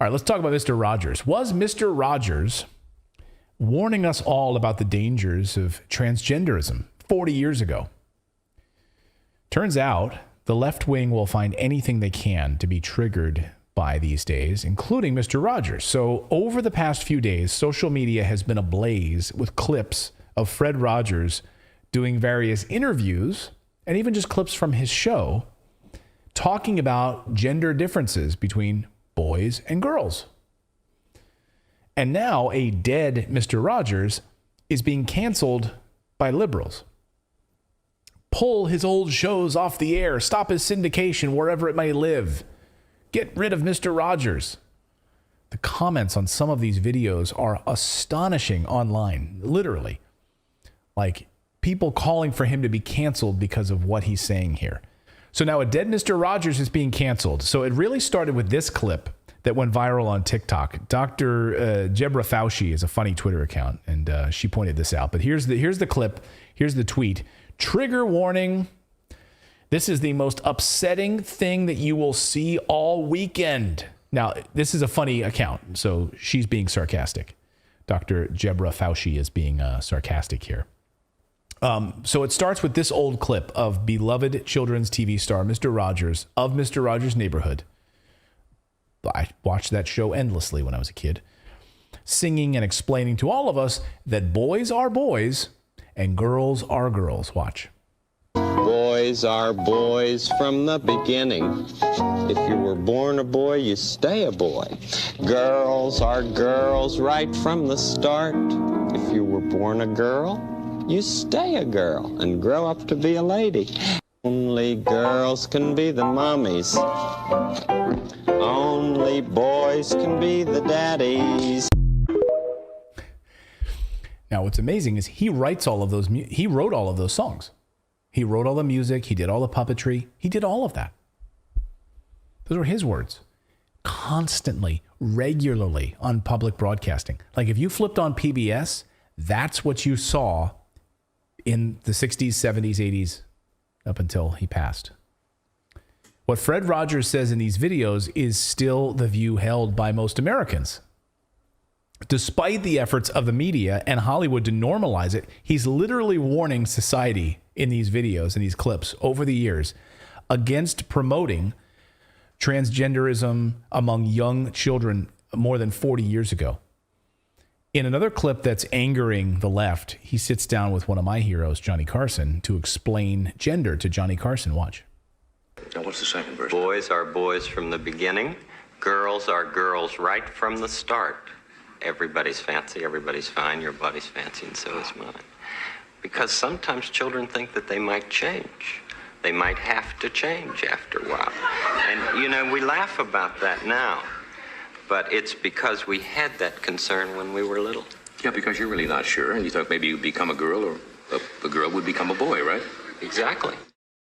All right, let's talk about Mr. Rogers. Was Mr. Rogers warning us all about the dangers of transgenderism 40 years ago? Turns out the left wing will find anything they can to be triggered by these days, including Mr. Rogers. So over the past few days, social media has been ablaze with clips of Fred Rogers doing various interviews and even just clips from his show talking about gender differences between boys and girls. And now a dead Mr. Rogers is being canceled by liberals. Pull his old shows off the air. Stop his syndication wherever it may live. Get rid of Mr. Rogers. The comments on some of these videos are astonishing online, literally. Like people calling for him to be canceled because of what he's saying here. So now a dead Mr. Rogers is being canceled. So it really started with this clip that went viral on TikTok. Dr. Jebra Fauci is a funny Twitter account, and she pointed this out. But here's the clip. Here's the tweet. Trigger warning. This is the most upsetting thing that you will see all weekend. Now, this is a funny account, so she's being sarcastic. Dr. Jebra Fauci is being sarcastic here. So it starts with this old clip of beloved children's TV star, Mr. Rogers, of Mr. Rogers' Neighborhood. I watched that show endlessly when I was a kid, singing and explaining to all of us that boys are boys and girls are girls. Watch. Boys are boys from the beginning. If you were born a boy, you stay a boy. Girls are girls right from the start. If you were born a girl, you stay a girl and grow up to be a lady. Only girls can be the mommies. Only boys can be the daddies. Now, what's amazing is he writes all of those. He wrote all of those songs. He wrote all the music. He did all the puppetry. He did all of that. Those were his words. Constantly, regularly on public broadcasting. Like if you flipped on PBS, that's what you saw in the 60s, 70s, 80s, up until he passed. What Fred Rogers says in these videos is still the view held by most Americans. Despite the efforts of the media and Hollywood to normalize it, he's literally warning society in these videos and these clips over the years against promoting transgenderism among young children more than 40 years ago. In another clip that's angering the left, he sits down with one of my heroes, Johnny Carson, to explain gender to Johnny Carson. Watch. Now, what's the second verse? Boys are boys from the beginning. Girls are girls right from the start. Everybody's fancy, everybody's fine, your body's fancy, and so is mine. Because sometimes children think that they might change. They might have to change after a while. And, you know, we laugh about that now. But it's because we had that concern when we were little. Yeah, because you're really not sure, and you thought maybe you'd become a girl, or a girl would become a boy, right? Exactly.